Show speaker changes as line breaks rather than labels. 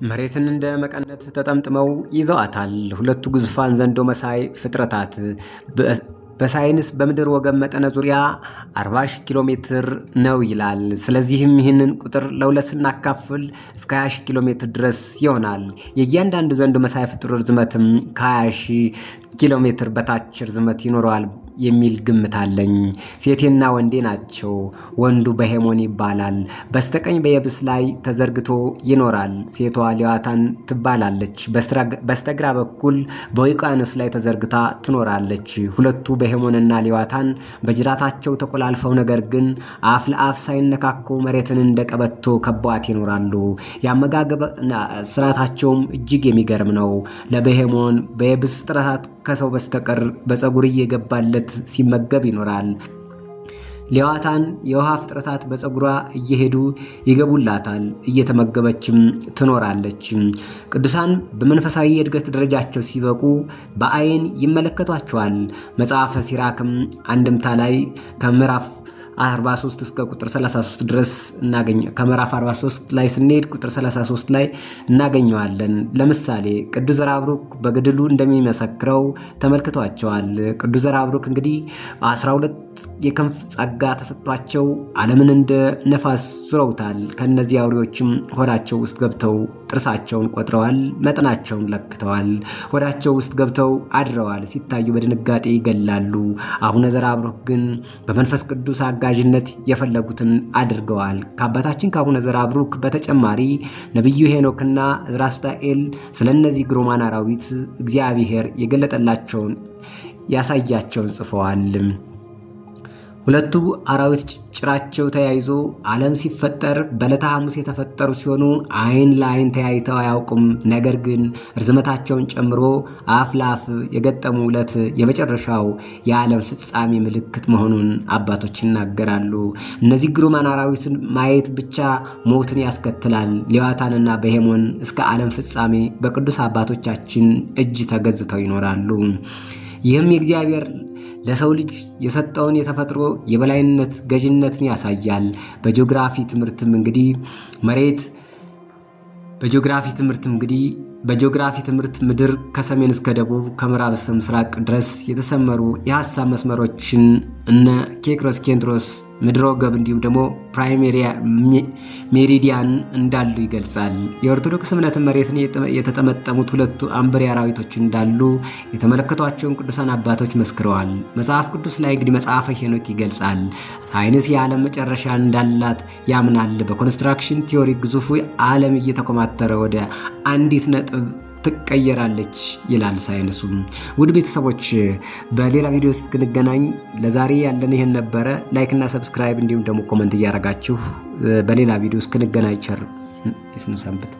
መሬትን እንደ መቀነት ተጠምጥመው ይዘዋታል ሁለቱ ግዙፋን ዘንዶ መሳይ ፍጥረታት። በሳይንስ በምድር ወገብ መጠነ ዙሪያ 40,000 ኪሎ ሜትር ነው ይላል። ስለዚህም ይህንን ቁጥር ለሁለት ስናካፍል እስከ 20,000 ኪሎ ሜትር ድረስ ይሆናል። የእያንዳንዱ ዘንዶ መሳይ ፍጡር ርዝመትም ከ20,000 ኪሎ ሜትር በታች ርዝመት ይኖረዋል የሚል ግምት አለኝ። ሴቴና ወንዴ ናቸው። ወንዱ በሄሞን ይባላል። በስተቀኝ በየብስ ላይ ተዘርግቶ ይኖራል። ሴቷ ሌዋታን ትባላለች። በስተግራ በኩል በውቅያኖስ ላይ ተዘርግታ ትኖራለች። ሁለቱ በሄሞንና ሌዋታን በጅራታቸው ተቆላልፈው ነገር ግን አፍ ለአፍ ሳይነካኩ መሬትን እንደ ቀበቶ ከበዋት ይኖራሉ። የአመጋገብ ስርዓታቸውም እጅግ የሚገርም ነው። ለበሄሞን በየብስ ፍጥረታት ከሰው በስተቀር በፀጉር እየገባለት ሲመገብ ይኖራል። ሌዋታን የውሃ ፍጥረታት በፀጉሯ እየሄዱ ይገቡላታል፣ እየተመገበችም ትኖራለች። ቅዱሳን በመንፈሳዊ የእድገት ደረጃቸው ሲበቁ በአይን ይመለከቷቸዋል። መጽሐፈ ሲራክም አንድምታ ላይ ከምዕራፍ 43 እስከ ቁጥር 33 ድረስ ከምዕራፍ 43 ላይ ስንሄድ ቁጥር 33 ላይ እናገኘዋለን። ለምሳሌ ቅዱስ ዘርአብሩክ በገድሉ እንደሚመሰክረው ተመልክቷቸዋል። ቅዱስ ዘርአብሩክ እንግዲህ 12 የክንፍ ጸጋ ተሰጥቷቸው ዓለምን እንደ ነፋስ ዙረውታል። ከነዚህ አውሬዎችም ሆዳቸው ውስጥ ገብተው ጥርሳቸውን ቆጥረዋል፣ መጠናቸውን ለክተዋል። ሆዳቸው ውስጥ ገብተው አድረዋል። ሲታዩ በድንጋጤ ይገላሉ። አቡነ ዘርአብሩክ ግን በመንፈስ ቅዱስ አጋዥነት የፈለጉትን አድርገዋል። ከአባታችን ከአቡነ ዘርአብሩክ በተጨማሪ ነቢዩ ሄኖክና ዕዝራ ሱቱኤል ስለነዚህ ግሩማን አራዊት እግዚአብሔር የገለጠላቸውን ያሳያቸውን ጽፈዋል። ሁለቱ አራዊት ጭራቸው ተያይዞ ዓለም ሲፈጠር በዕለተ ሐሙስ የተፈጠሩ ሲሆኑ አይን ለአይን ተያይተው አያውቁም። ነገር ግን ርዝመታቸውን ጨምሮ አፍ ለአፍ የገጠሙ ዕለት የመጨረሻው የዓለም ፍጻሜ ምልክት መሆኑን አባቶች ይናገራሉ። እነዚህ ግሩማን አራዊትን ማየት ብቻ ሞትን ያስከትላል። ሌዋታንና በሄሞን እስከ ዓለም ፍጻሜ በቅዱስ አባቶቻችን እጅ ተገዝተው ይኖራሉ። ይህም የእግዚአብሔር ለሰው ልጅ የሰጠውን የተፈጥሮ የበላይነት ገዥነትን ያሳያል። በጂኦግራፊ ትምህርትም እንግዲህ በጂኦግራፊ ትምህርት ምድር ከሰሜን እስከ ደቡብ ከምዕራብ እስከ ምስራቅ ድረስ የተሰመሩ የሐሳብ መስመሮችን እነ ኬክሮስ፣ ኬንትሮስ፣ ምድረ ወገብ እንዲሁም ደግሞ ሜሪዲያን እንዳሉ ይገልጻል። የኦርቶዶክስ እምነትን መሬትን የተጠመጠሙት ሁለቱ አንበሪ አራዊቶች እንዳሉ የተመለከቷቸውን ቅዱሳን አባቶች መስክረዋል። መጽሐፍ ቅዱስ ላይ እንግዲህ መጽሐፈ ሄኖክ ይገልጻል። ሳይንስ የዓለም መጨረሻ እንዳላት ያምናል። በኮንስትራክሽን ቲዮሪ ግዙፉ ዓለም እየተኮማተረ ወደ አንዲት ነጥብ ትቀየራለች ይላል ሳይንሱም። ውድ ቤተሰቦች በሌላ ቪዲዮ ውስጥ እንገናኝ። ለዛሬ ያለን ይሄን ነበረ። ላይክ እና ሰብስክራይብ እንዲሁም ደግሞ ኮሜንት እያደረጋችሁ በሌላ ቪዲዮ ውስጥ እንገናኝ። ቸር ይስንሰንብት።